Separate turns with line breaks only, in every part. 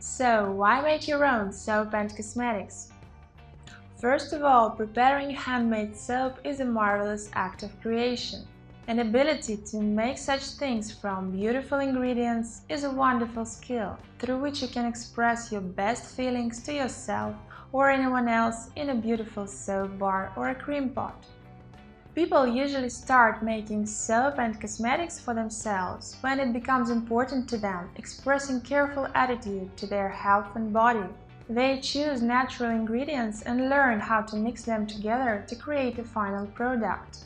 So, why make your own soap and cosmetics? First of all, preparing handmade soap is a marvelous act of creation. An ability to make such things from beautiful ingredients is a wonderful skill through which you can express your best feelings to yourself or anyone else in a beautiful soap bar or a cream pot. People usually start making soap and cosmetics for themselves when it becomes important to them, expressing careful attitude to their health and body. They choose natural ingredients and learn how to mix them together to create a final product.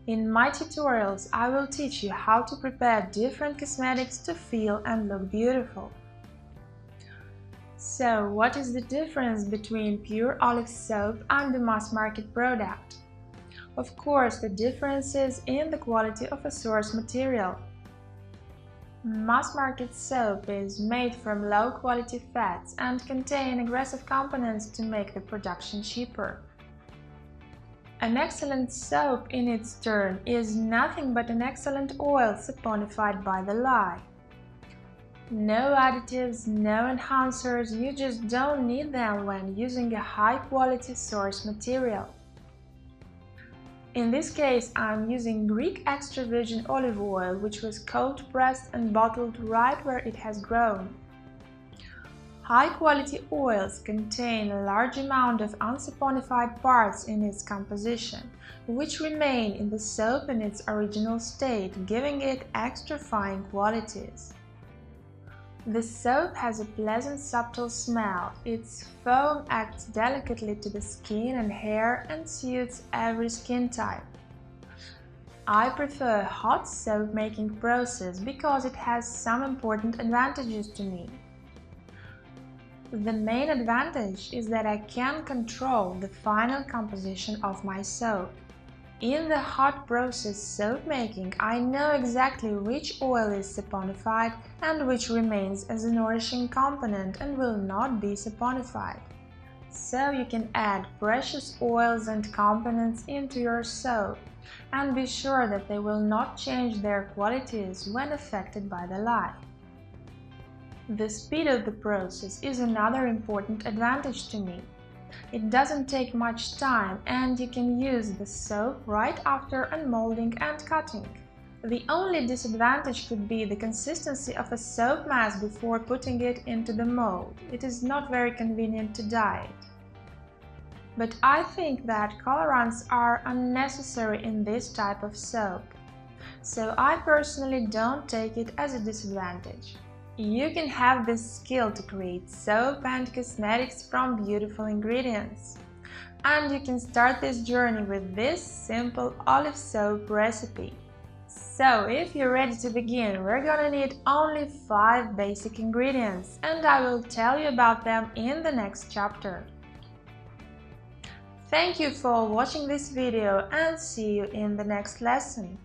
In my tutorials, I will teach you how to prepare different cosmetics to feel and look beautiful. So, what is the difference between pure olive soap and the mass-market product? Of course, the difference is in the quality of a source material. Mass-market soap is made from low-quality fats and contain aggressive components to make the production cheaper. An excellent soap, in its turn, is nothing but an excellent oil saponified by the lye. No additives, no enhancers, you just don't need them when using a high-quality source material. In this case, I'm using Greek extra virgin olive oil, which was cold pressed and bottled right where it has grown. High-quality oils contain a large amount of unsaponified parts in its composition, which remain in the soap in its original state, giving it extra fine qualities. The soap has a pleasant subtle smell. Its foam acts delicately to the skin and hair and suits every skin type. I prefer a hot soap making process because it has some important advantages to me. The main advantage is that I can control the final composition of my soap. In the hot process soap making, I know exactly which oil is saponified and which remains as a nourishing component and will not be saponified. So you can add precious oils and components into your soap and be sure that they will not change their qualities when affected by the lye. The speed of the process is another important advantage to me. It doesn't take much time and you can use the soap right after unmolding and cutting. The only disadvantage could be the consistency of a soap mass before putting it into the mold. It is not very convenient to dye it. But I think that colorants are unnecessary in this type of soap, so I personally don't take it as a disadvantage. You can have this skill to create soap and cosmetics from beautiful ingredients. And you can start this journey with this simple olive soap recipe. So, if you're ready to begin, we're gonna need only 5 basic ingredients, and I will tell you about them in the next chapter. Thank you for watching this video and see you in the next lesson.